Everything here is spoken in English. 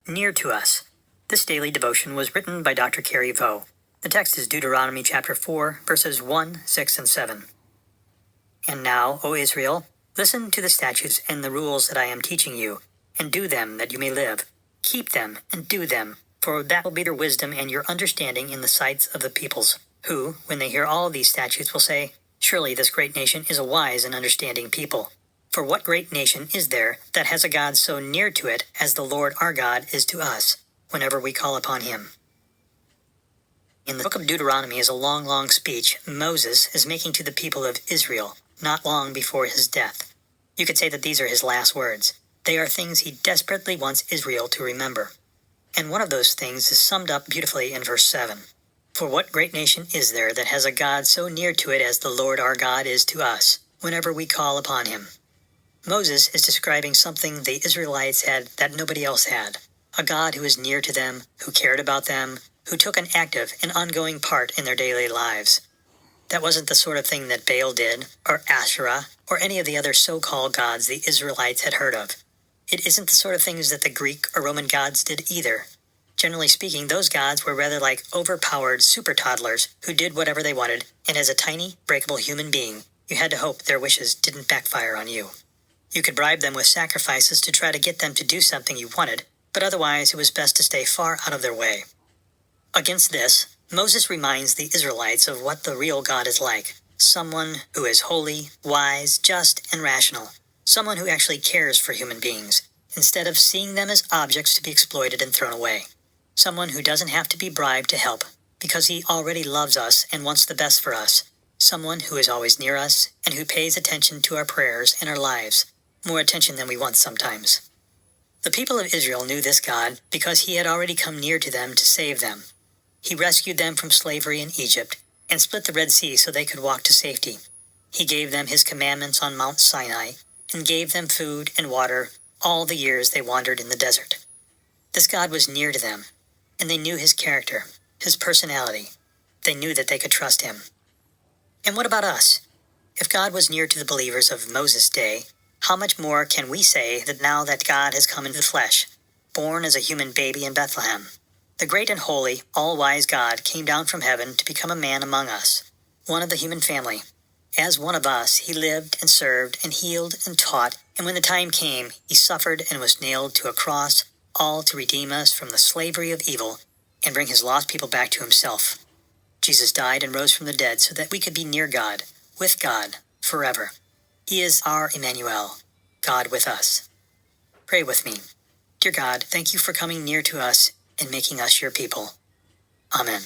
near to us. This daily devotion was written by Dr. Carrie Vo. The text is Deuteronomy chapter 4, verses 1, 6, and 7. And now, O Israel, listen to the statutes and the rules that I am teaching you, and do them that you may live. Keep them and do them, for that will be your wisdom and your understanding in the sights of the peoples, who, when they hear all these statutes, will say, Surely this great nation is a wise and understanding people. For what great nation is there that has a God so near to it as the Lord our God is to us, whenever we call upon him? In the book of Deuteronomy is a long speech Moses is making to the people of Israel, not long before his death. You could say that these are his last words. They are things he desperately wants Israel to remember. And one of those things is summed up beautifully in verse 7. For what great nation is there that has a God so near to it as the Lord our God is to us, whenever we call upon him? Moses is describing something the Israelites had that nobody else had. A God who is near to them, who cared about them, who took an active and ongoing part in their daily lives. That wasn't the sort of thing that Baal did, or Asherah, or any of the other so-called gods the Israelites had heard of. It isn't the sort of things that the Greek or Roman gods did either. Generally speaking, those gods were rather like overpowered super toddlers who did whatever they wanted, and as a tiny, breakable human being, you had to hope their wishes didn't backfire on you. You could bribe them with sacrifices to try to get them to do something you wanted, but otherwise it was best to stay far out of their way. Against this, Moses reminds the Israelites of what the real God is like. Someone who is holy, wise, just, and rational. Someone who actually cares for human beings, instead of seeing them as objects to be exploited and thrown away. Someone who doesn't have to be bribed to help, because he already loves us and wants the best for us. Someone who is always near us, and who pays attention to our prayers and our lives. More attention than we want sometimes. The people of Israel knew this God because he had already come near to them to save them. He rescued them from slavery in Egypt and split the Red Sea so they could walk to safety. He gave them his commandments on Mount Sinai and gave them food and water all the years they wandered in the desert. This God was near to them, and they knew his character, his personality. They knew that they could trust him. And what about us? If God was near to the believers of Moses' day, how much more can we say that now that God has come into the flesh, born as a human baby in Bethlehem? The great and holy, all-wise God came down from heaven to become a man among us, one of the human family. As one of us, he lived and served and healed and taught, and when the time came, he suffered and was nailed to a cross, all to redeem us from the slavery of evil and bring his lost people back to himself. Jesus died and rose from the dead so that we could be near God, with God, forever. He is our Emmanuel, God with us. Pray with me. Dear God, thank you for coming near to us and making us your people. Amen.